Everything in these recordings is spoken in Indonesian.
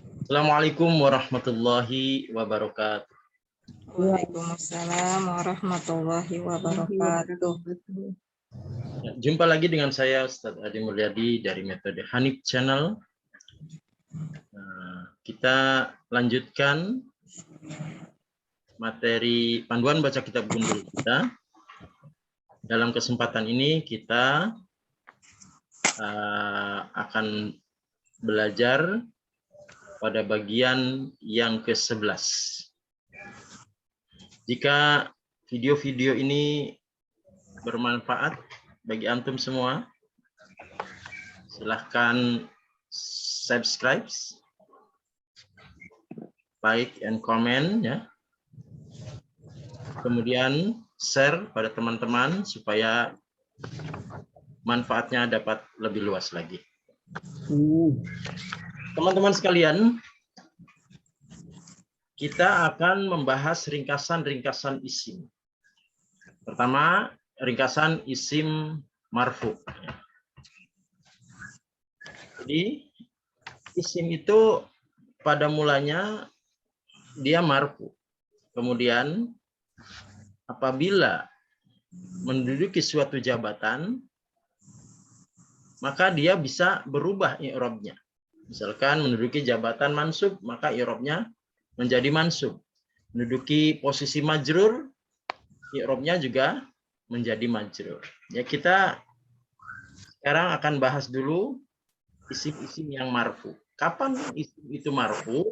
Assalamualaikum warahmatullahi wabarakatuh. Waalaikumsalam warahmatullahi wabarakatuh. Jumpa lagi dengan saya Ustadz Adi Mulyadi dari Metode Hanif Channel. Kita lanjutkan materi panduan baca kitab gundul kita. Dalam kesempatan ini kita akan belajar pada bagian yang ke-11. Jika video-video ini bermanfaat bagi antum semua, silahkan subscribe, like and comment ya. Kemudian share pada teman-teman supaya manfaatnya dapat lebih luas lagi. Teman-teman sekalian, kita akan membahas ringkasan-ringkasan isim. Pertama, ringkasan isim marfu. Jadi, isim itu pada mulanya dia marfu. Kemudian, apabila menduduki suatu jabatan, maka dia bisa berubah i'rabnya. Misalkan menduduki jabatan mansub, maka i'rabnya menjadi mansub. Menduduki posisi majrur, i'rabnya juga menjadi majrur. Ya, kita sekarang akan bahas dulu isim-isim yang marfu. Kapan isim itu marfu?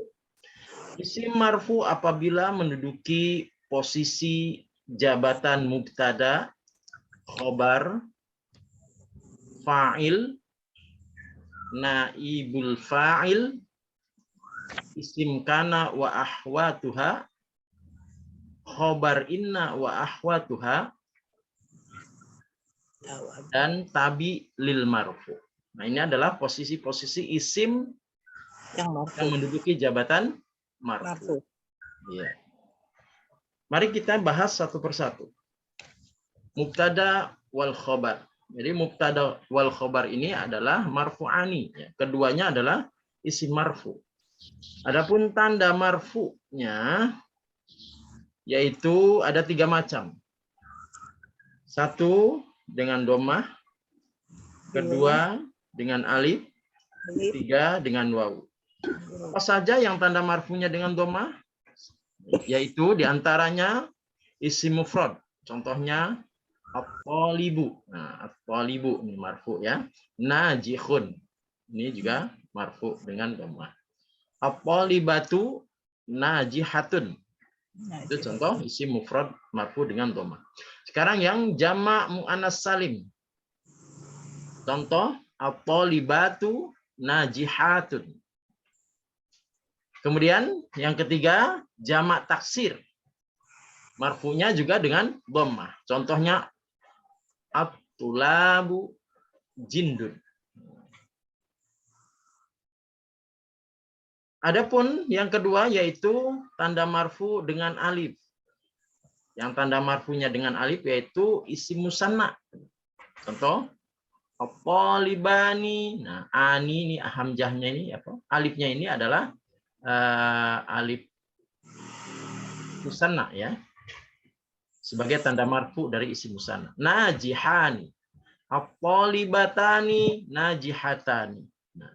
Isim marfu apabila menduduki posisi jabatan mubtada, khobar, fa'il, naibul fa'il, isim kana wa ahwatuha, khobar inna wa ahwatuha, dan tabi lil marfu. Nah, ini adalah posisi-posisi isim yang menduduki jabatan marfu. Ya. Mari kita bahas satu persatu. Mubtada wal khobar. Jadi mubtada wal khobar ini adalah marfu'ani. Ya. Keduanya adalah isim marfu. Adapun tanda marfu'nya yaitu ada 3 macam. 1 dengan dhammah, kedua dengan alif, 3 dengan wawu. Apa saja yang tanda marfu'nya dengan dhammah? Yaitu diantaranya isim mufrad. Contohnya at-thalibu. Nah, at-thalibu ini marfu ya. Najihun. Ini juga marfu dengan dhammah. At-thalibatu najihatun. Itu contoh isim mufrad marfu dengan dhammah. Sekarang yang jamak muannas salim. Contoh at-thalibatu najihatun. Kemudian yang ketiga jamak taksir. Marfunya juga dengan dhammah. Contohnya at-tulabu jindun. Adapun yang kedua yaitu tanda marfu dengan alif. Yang tanda marfunya dengan alif yaitu isim musanna. Contoh at-talibani. Nah, ani ini hamzahnya ini apa? Alifnya ini adalah alif musanna ya. Sebagai tanda marfu dari isim musanna. Najihani. At-talibatani najihatani. Nah.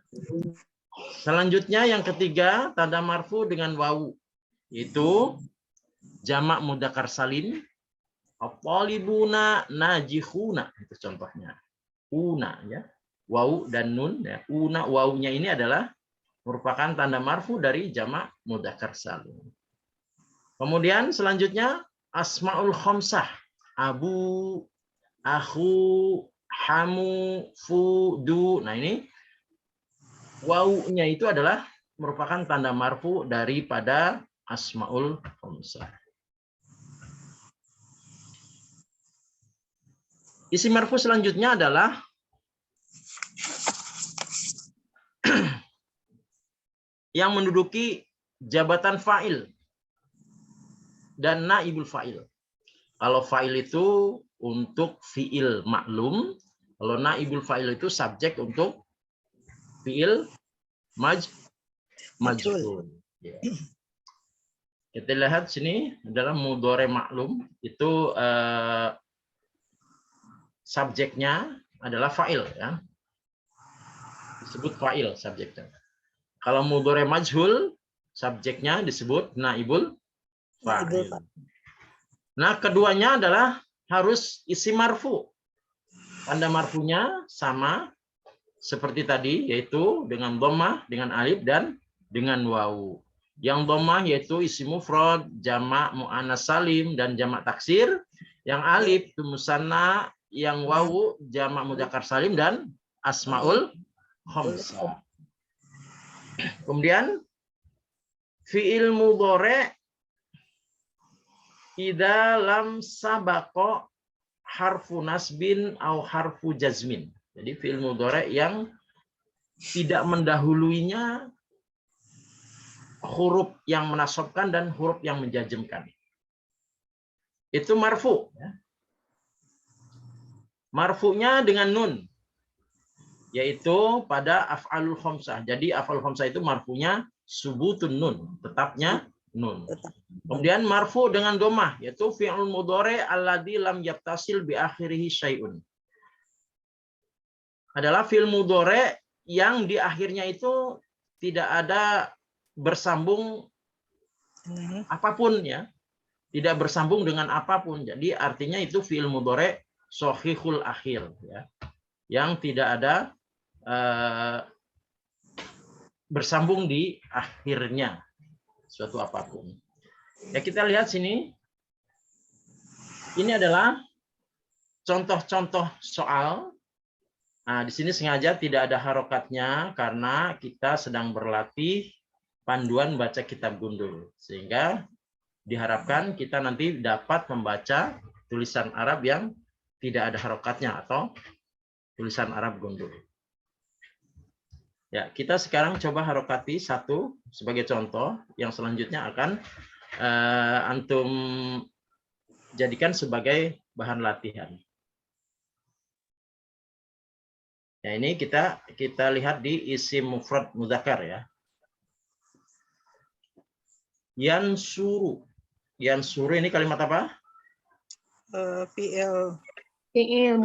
Selanjutnya yang ketiga tanda marfu dengan wawu yaitu jamak mudzakkar salim. At-talibuna najihuna itu contohnya. Una ya. Wawu dan nun ya. Una wawunya ini adalah merupakan tanda marfu dari jamak mudzakkar salim. Kemudian selanjutnya asmaul khamsah. Abu, akhu, hamu, fudu. Nah, ini wawunya itu adalah merupakan tanda marfu daripada asmaul khamsah. Isim marfu selanjutnya adalah yang menduduki jabatan fa'il dan naibul fa'il. Kalau fa'il itu untuk fi'il maklum, kalau naibul fa'il itu subjek untuk fi'il majhul. Ya. Kita lihat sini adalah mudhari maklum, itu subjeknya adalah fa'il ya. Disebut fa'il subjeknya. Kalau mudhari majhul subjeknya disebut naibul fa'il. Nah, keduanya adalah harus isim marfu. Tanda marfunya sama seperti tadi, yaitu dengan dhammah, dengan alif, dan dengan wawu. Yang dhammah yaitu isim mufrad, jamak muannas salim, dan jamak taksir. Yang alif itu musanna, yang wawu jamak mudzakkar salim, dan asmaul khamsah. Kemudian fi'il mudhari idza lam sabaqa harfu nasbin au harfu jazmin. Jadi fi'il mudhari yang tidak mendahuluinya huruf yang menasabkan dan huruf yang menjazmkan. Itu marfu. Marfu'nya dengan nun, yaitu pada af'alul khamsah. Jadi af'alul khamsah itu marfu'nya subutun nun, tetapnya nun. Kemudian marfu dengan dhammah, yaitu fi'il mudhari alladzi lam yattasil bi akhirih syai'un. Adalah fi'il mudhari yang di akhirnya itu tidak ada bersambung apapun ya. Tidak bersambung dengan apapun. Jadi artinya itu fi'il mudhari shahihul akhir ya. Yang tidak ada bersambung di akhirnya suatu apapun. Ya, kita lihat sini. Ini adalah contoh-contoh soal. Nah, di sini sengaja tidak ada harokatnya karena kita sedang berlatih panduan baca kitab gundul. Sehingga diharapkan kita nanti dapat membaca tulisan Arab yang tidak ada harokatnya atau tulisan Arab gundul. Ya, kita sekarang coba harokati satu sebagai contoh, yang selanjutnya akan antum jadikan sebagai bahan latihan. Ya, ini kita lihat di isim mufrad mudzakkar ya. Yansuru. Yansuru ini kalimat apa? Fi'il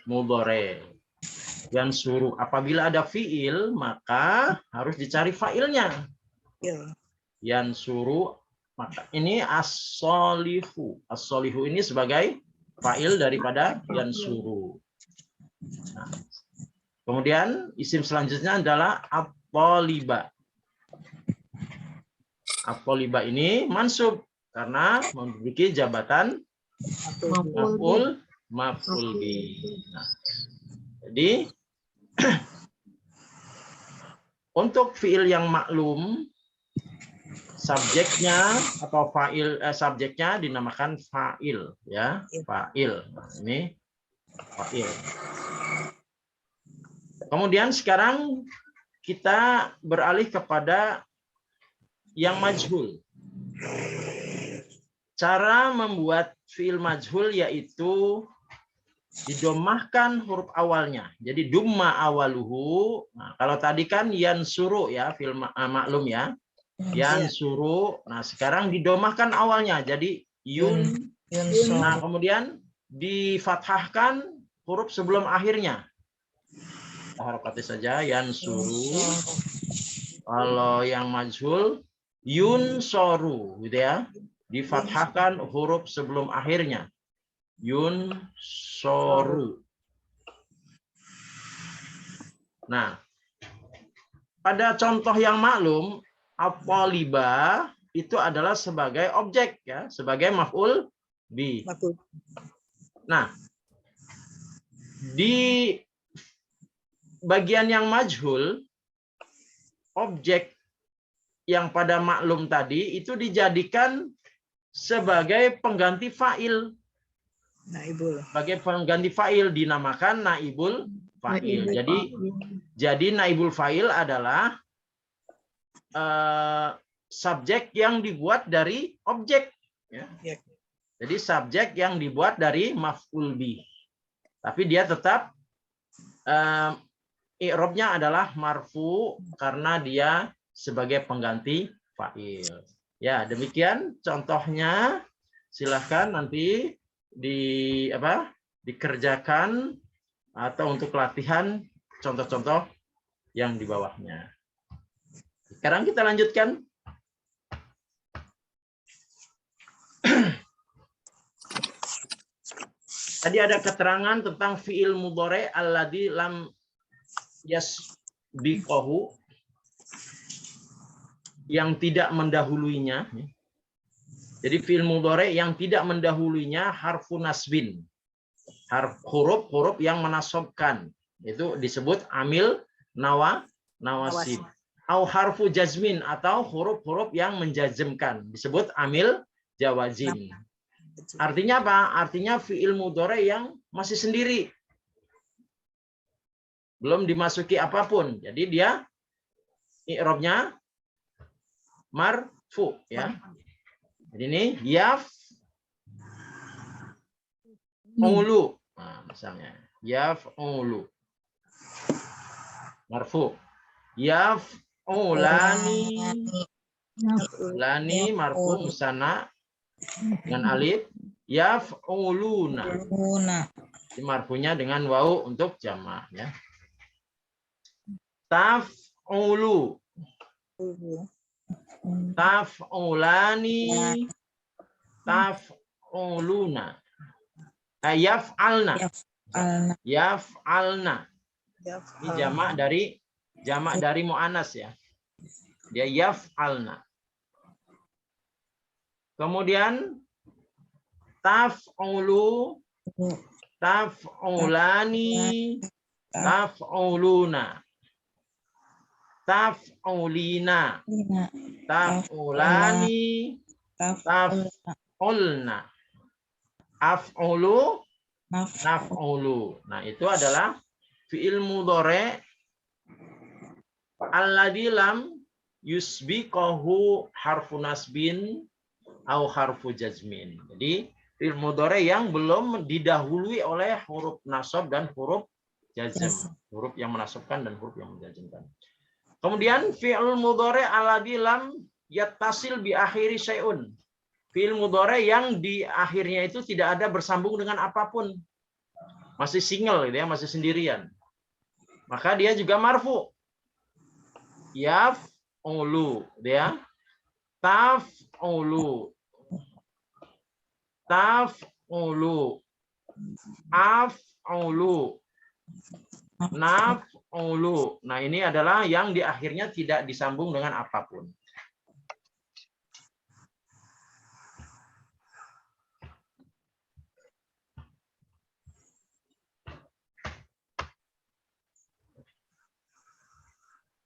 mudhari. Yansuru. Apabila ada fi'il, maka harus dicari fa'ilnya. Yansuru. Maka ini as-solihu. As-solihu ini sebagai fa'il daripada yansuru. Nah, kemudian isim selanjutnya adalah at-thaliba. At-thaliba ini mansub karena memiliki jabatan maf'ul bi. Nah, jadi untuk fi'il yang maklum, subjeknya atau fa'il subjeknya dinamakan fa'il ya, fa'il. Nah, ini fa'il. Kemudian sekarang kita beralih kepada yang majhul. Cara membuat fi'il majhul yaitu didomahkan huruf awalnya. Jadi dumma awaluhu. Nah, kalau tadi kan yansuru ya, fi'il maklum ya. Yansuru. Nah, sekarang didomahkan awalnya. Jadi yun. Nah, kemudian difathahkan huruf sebelum akhirnya. Harokati saja yansuru. Kalau yang majhul yunsoru gitu ya. Difathahkan huruf sebelum akhirnya. Yunsoru. Nah, pada contoh yang maklum, at-thaliba itu adalah sebagai objek ya, sebagai maf'ul bi. Nah, di bagian yang majhul, objek yang pada maklum tadi itu dijadikan sebagai pengganti fa'il. Naibul. Sebagai pengganti fa'il dinamakan naibul fa'il. Jadi naibul fa'il adalah subjek yang dibuat dari objek. Ya. Jadi subjek yang dibuat dari maf'ul bi. Tapi dia tetap i'rabnya adalah marfu karena dia sebagai pengganti fa'il. Ya, demikian contohnya. Silahkan nanti dikerjakan atau untuk latihan contoh-contoh yang di bawahnya. Sekarang kita lanjutkan. Tadi ada keterangan tentang fi'il mudhari' alladzi lam yasbiqahu, yang tidak mendahuluinya. Jadi fi'il mudhari' yang tidak mendahuluinya harfu nasbin. Huruf yang menasobkan. Itu disebut amil nawasib. Au harfu jazmin, atau huruf-huruf yang menjazmkan. Disebut amil jawazim. Artinya apa? Artinya fi'il mudhari' yang masih sendiri. Belum dimasuki apapun. Jadi dia i'rabnya marfu, ya. Jadi ini yaf'ulu. Nah, misalnya yaf'ulu. Marfu. Yaf'ulani. Lani marfu musanna dengan alif. Yaf'uluna. Ini marfunya dengan wawu untuk jamak, ya. Taf'ulu. Taf'ulani. Taf'uluna. Yaf'alna. Yaf'alna. Ini jamak dari mu'anas, ya. Dia yaf'alna. Kemudian taf'ulu, taf'ulani, taf'uluna, taf'ulina, taf'ulani, taf'ulna, af'ulu, naf'ulu. Nah, itu adalah fi'il mudhari' alladzi lam yusbiqahu harfu nasbin au harfu jazmin. Jadi fi'il mudhari' yang belum didahului oleh huruf nasab dan huruf jazm. Huruf yang menasabkan dan huruf yang menjazmkan. Kemudian fi'il mudhari' alladzi lam yattasil bi akhiri syai'un. Fi'il mudhari' yang di akhirnya itu tidak ada bersambung dengan apapun. Masih single, gitu ya, masih sendirian. Maka dia juga marfu. Yaf'ulu, dia taf'ulu, taf'ulu, af'ulu, naf'ulu. Nah, ini adalah yang di akhirnya tidak disambung dengan apapun.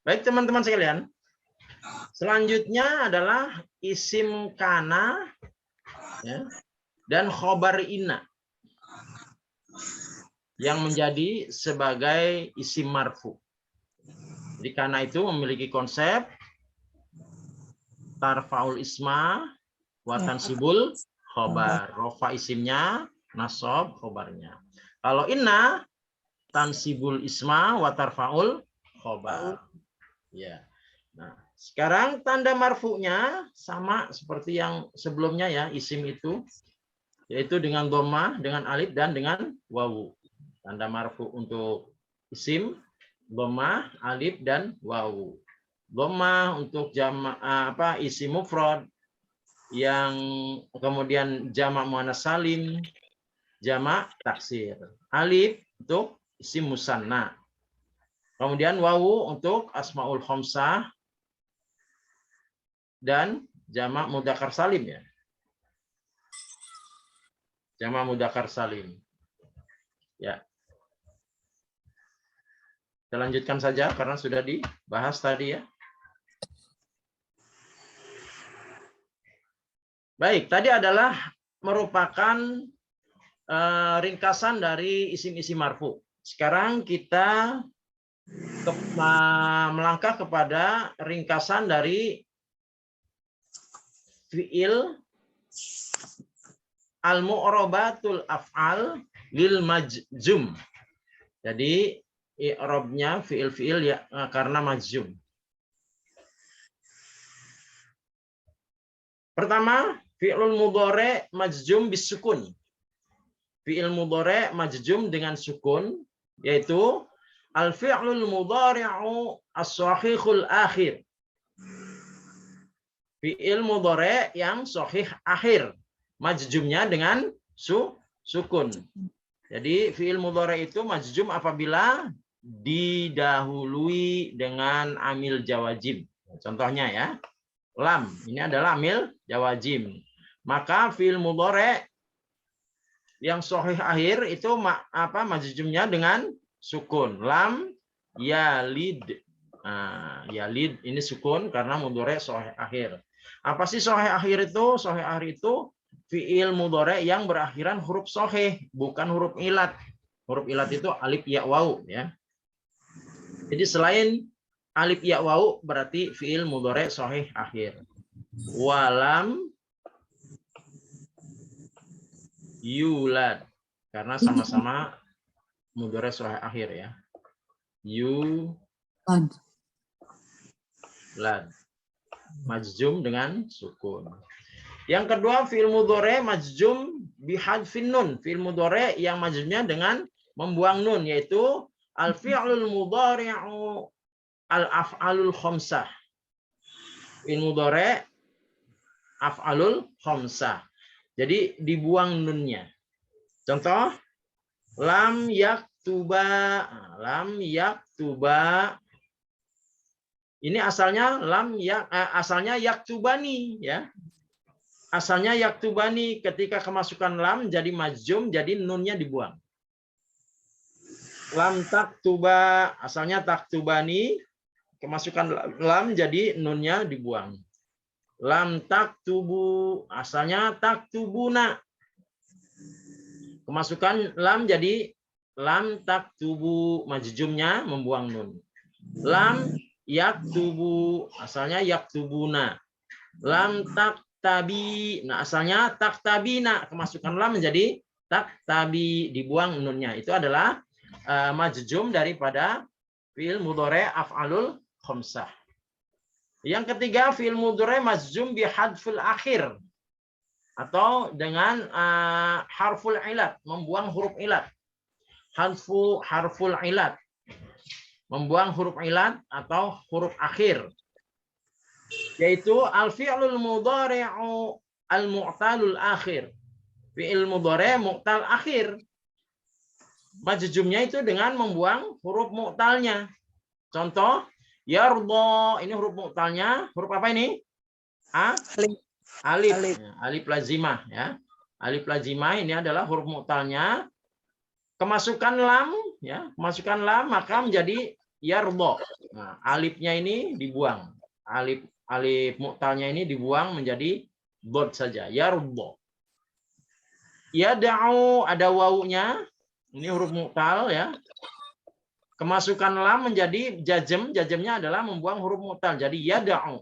Baik, teman-teman sekalian. Selanjutnya adalah isim kana, ya, dan khobar inna yang menjadi sebagai isim marfu. Jadi kana itu memiliki konsep tarfaul isma wa tansibul khobar. Rofa isimnya, nasab khobarnya. Kalau inna tansibul isma wa tarfaul khobar. Ya. Nah, sekarang tanda marfu'nya sama seperti yang sebelumnya, ya, isim itu, yaitu dengan dhammah, dengan alif, dan dengan wawu. Tanda marfu untuk isim, dhammah, alif, dan wawu. Dhammah untuk jamak isim mufrad, yang kemudian jamak muannas salim, jamak taksir. Alif untuk isim musanna. Kemudian wawu untuk asmaul khamsah dan jamak mudzakkar salim, ya. Jamak mudzakkar salim. Ya. Kita lanjutkan saja karena sudah dibahas tadi, ya. Baik, tadi adalah merupakan ringkasan dari isim-isim marfu. Sekarang kita melangkah kepada ringkasan dari fi'il al-mu'rabatul af'al lil majzum. Jadi i'rabnya fi'il-fi'il, ya, karena majzum. Pertama, fi'lul mudhari' majzum bisukun. Fi'il mudhari' majzum dengan sukun, yaitu al-fi'lul mudhari'u as-sahihul akhir. Fi'il mudhari' yang sahih akhir. Majzumnya dengan sukun. Jadi fi'il mudhari' itu majzum apabila didahului dengan amil jawazim. Contohnya ya, lam. Ini adalah amil jawazim. Maka fi'il mudhari' yang sahih akhir itu majzumnya dengan sukun. Lam yalid. Nah, yalid ini sukun karena mudhari' sahih akhir. Apa sih sahih akhir itu? Sahih akhir itu fi'il mudhari' yang berakhiran huruf sahih, bukan huruf ilat. Huruf ilat itu alif ya waw ya. Jadi selain alif ya waw berarti fi'il mudhari' sahih akhir. Walam yulad karena sama-sama mudhari' sahih akhir ya. Lad. Majzum dengan sukun. Yang kedua, fi'il mudhari' majzum bihadfin nun. Fi'il mudhari' yang majzumnya dengan membuang nun, yaitu al-fi'lul mudhari'u al-af'alul khamsah. Fi'il mudhari' af'alul khamsah. Jadi dibuang nunnya. Contoh, lam yaktuba. Lam yaktuba. Ini asalnya asalnya yaktubani ya. Asalnya yaktubani, ketika kemasukan lam jadi majzum, jadi nunnya dibuang. Lam taktuba, asalnya taktubani, kemasukan lam jadi nunnya dibuang. Lam taktubu, asalnya taktubuna. Kemasukan lam jadi lam taktubu, majzumnya membuang nun. Lam yaktubu, asalnya yaktubuna. Lam taktabi, nah asalnya taktabina, kemasukan lam menjadi taktabi, dibuang nunnya. Itu adalah majzum daripada fi'il mudhari' af'alul khamsah. Yang ketiga, fi'il mudhari' majzum bihadfil akhir atau dengan harful ilat, membuang huruf ilat. Harful ilat, membuang huruf ilat atau huruf akhir, yaitu al-fi'lul mudhari'u al-mu'talul akhir. Fi'il mudhari' mu'tal akhir. Majzumnya itu dengan membuang huruf mu'talnya. Contoh, yarda, ini huruf mu'talnya, huruf apa ini? Alif. Alif lazimah ya. Alif lazimah ini adalah huruf mu'talnya. Kemasukan lam ya, kemasukan lam maka menjadi yarda. Nah, alifnya ini dibuang. Alif mu'talnya ini dibuang menjadi dot saja, yarda. Yad'u, ada wawunya. Ini huruf mu'tal ya. Kemasukan lam menjadi jazm, jazmnya adalah membuang huruf mu'tal. Jadi yad'u.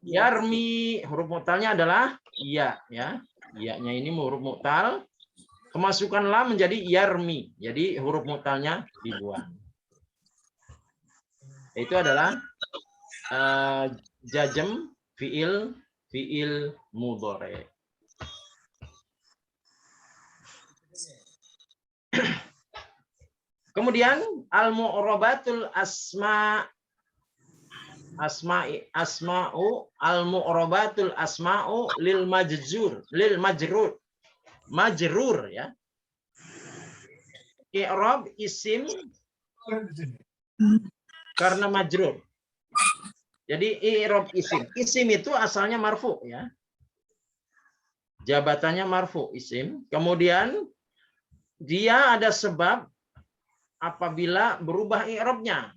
Yarmi, huruf mu'talnya adalah ya ya. Ya-nya ini huruf mu'tal. Kemasukan lam menjadi yarmi. Jadi huruf mu'talnya dibuang. Itu adalah jazm fi'il mudhari'. Kemudian al-mu'rabatul asma'u al-mu'rabatul asma'u lil majrur ya. I'rab isim karena majrur. Jadi i'rab isim. Isim itu asalnya marfu ya. Jabatannya marfu isim. Kemudian dia ada sebab apabila berubah i'rabnya.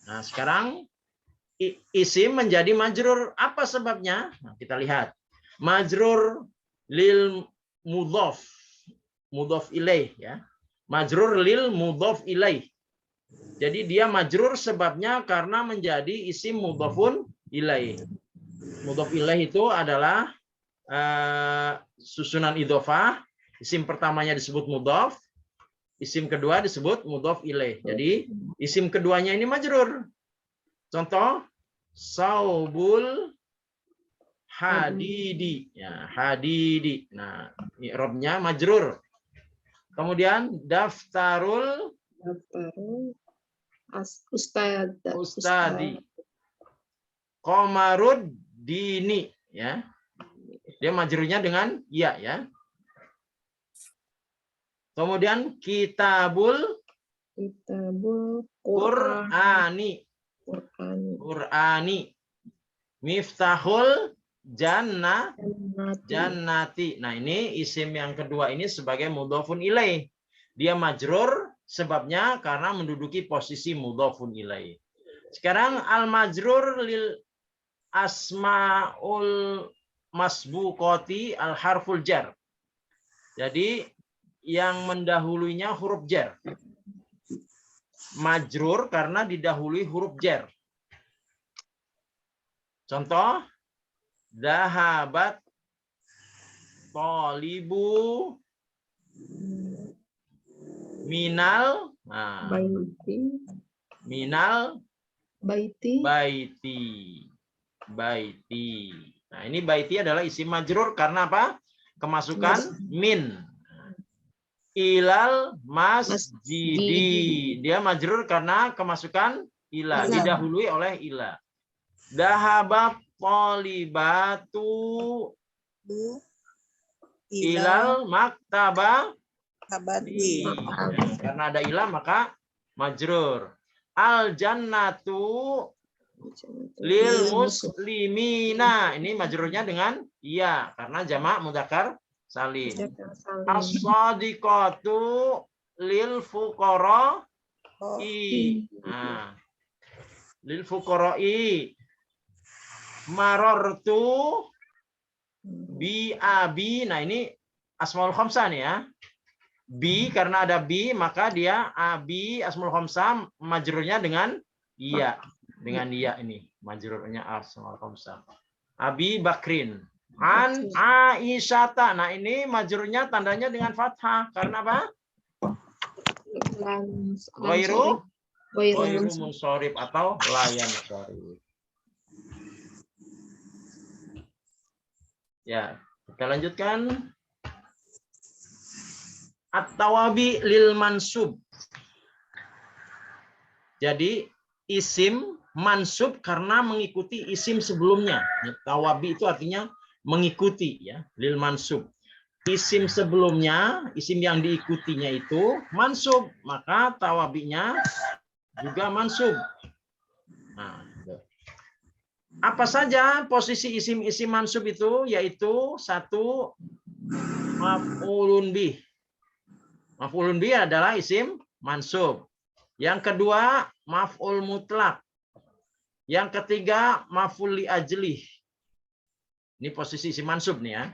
Nah, sekarang isim menjadi majrur. Apa sebabnya? Nah, kita lihat. Majrur lil mudhaf. Mudhaf ilaih ya. Majrur lil mudhaf ilaih. Jadi dia majrur sebabnya karena menjadi isim mudhafun ilaih. Mudhaf ilaih itu adalah susunan idhofah. Isim pertamanya disebut mudhaf, isim kedua disebut mudhaf ilaih. Jadi isim keduanya ini majrur. Contoh, saubul hadidi. Ya, hadidi. Nah, i'rabnya majrur. Kemudian daftarul ustadi. Qamarud dini, ya. Dia majrurnya dengan ya, ya. Kemudian kitabul Qur'ani. Miftahul jannati. Nah, ini isim yang kedua ini sebagai mudhofun ilaih. Dia majrur sebabnya karena menduduki posisi mudhofun ilaih. Sekarang al-majrur lil asmaul masbuqati al harful jar. Jadi yang mendahulunya huruf jar. Majrur karena didahului huruf jar. Contoh, dahabat tolibu minal minal baiti. Nah, ini baiti adalah isim majrur karena apa? Kemasukan min. Ilal masjidi. Dia majrur karena kemasukan ila, didahului oleh ila. Dahabat tolibatu ilal maktaba. Karena ada ila maka majrur. Al jannatu lil muslimina. Ini majrurnya dengan iya karena jamak mudzakkar salim. As-shadiqatu lil fuqara'i. Nah, lil fuqara'i. Marartu bi abi. Nah, ini asmaul khamsah nih ya. Bi karena ada bi maka dia abi asmaul khamsah majrurnya dengan iya. Dengan iya ini majrurnya asmaul khamsah. Abi Bakrin. An Aisyata. Nah, ini majrurnya tandanya dengan fathah. Karena apa? Ghairu munsharif atau layan munsharif. Ya, kita lanjutkan. At-tawabi lil mansub. Jadi isim mansub karena mengikuti isim sebelumnya. Tawabi itu artinya mengikuti ya, lil mansub. Isim sebelumnya, isim yang diikutinya itu mansub, maka tawabinya juga mansub. Nah, apa saja posisi isim-isim mansub itu? Yaitu satu, maf'ulun bih. Maf'ulun bih adalah isim mansub. Yang kedua, maf'ul mutlak. Yang ketiga, maf'ul li ajlih. Ini posisi isim mansub nih ya.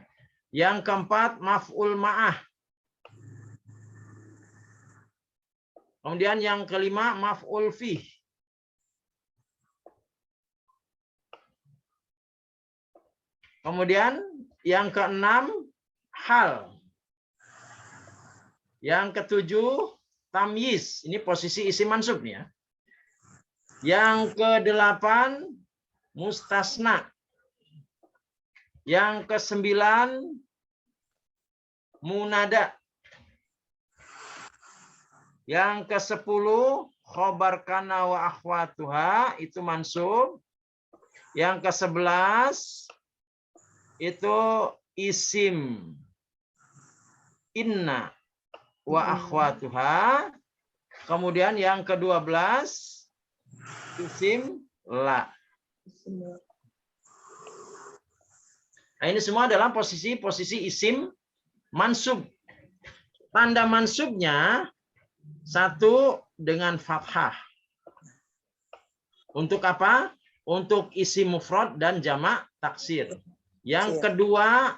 Yang keempat, maf'ul ma'ah. Kemudian yang kelima, maf'ul fih. Kemudian yang keenam, hal. Yang ketujuh, tamyiz. Ini posisi isim mansub nih ya. Yang kedelapan, mustasna. Yang kesembilan, munada. Yang kesepuluh, khobar kana wa akhwatuha, itu mansub. Yang kesebelas, itu isim inna wa akhwatuha. Kemudian yang ke-12 isim la. Nah, ini semua adalah posisi isim mansub. Tanda mansubnya satu dengan fathah. Untuk apa? Untuk isim mufrad dan jamak taksir. Yang kedua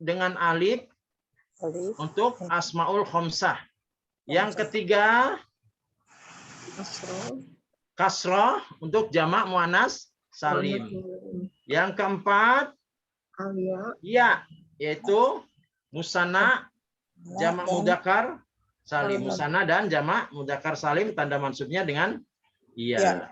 dengan alif untuk asmaul khamsah. Yang ketiga kasroh untuk jamak muannas salim. Yang keempat ya, yaitu musanna jamak mudzakkar salim. Musanna dan jamak mudzakkar salim tanda mansubnya dengan iya.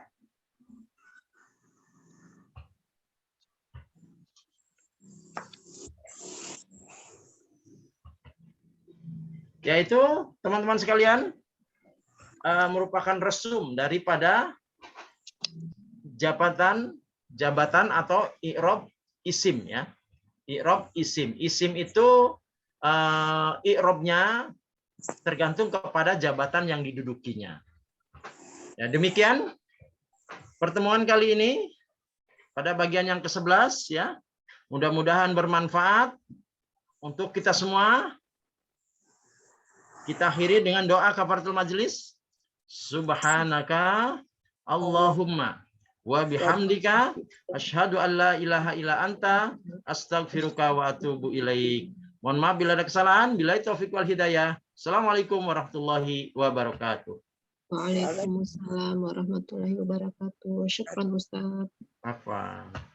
Yaitu teman-teman sekalian merupakan resum daripada jabatan atau i'rab isim ya. I'rab isim. Isim itu i'rabnya tergantung kepada jabatan yang didudukinya. Ya, demikian pertemuan kali ini pada bagian yang ke-11 ya. Mudah-mudahan bermanfaat untuk kita semua. Kita akhiri dengan doa kafaratul majelis. Subhanaka Allahumma wa bihamdika asyhadu an la ilaha illa anta astaghfiruka wa atubu ilaik. Mohon maaf bila ada kesalahan. Billahi taufiq wal hidayah. Assalamualaikum warahmatullahi wabarakatuh. Waalaikumsalam warahmatullahi wabarakatuh. Syukran Ustaz. Apa?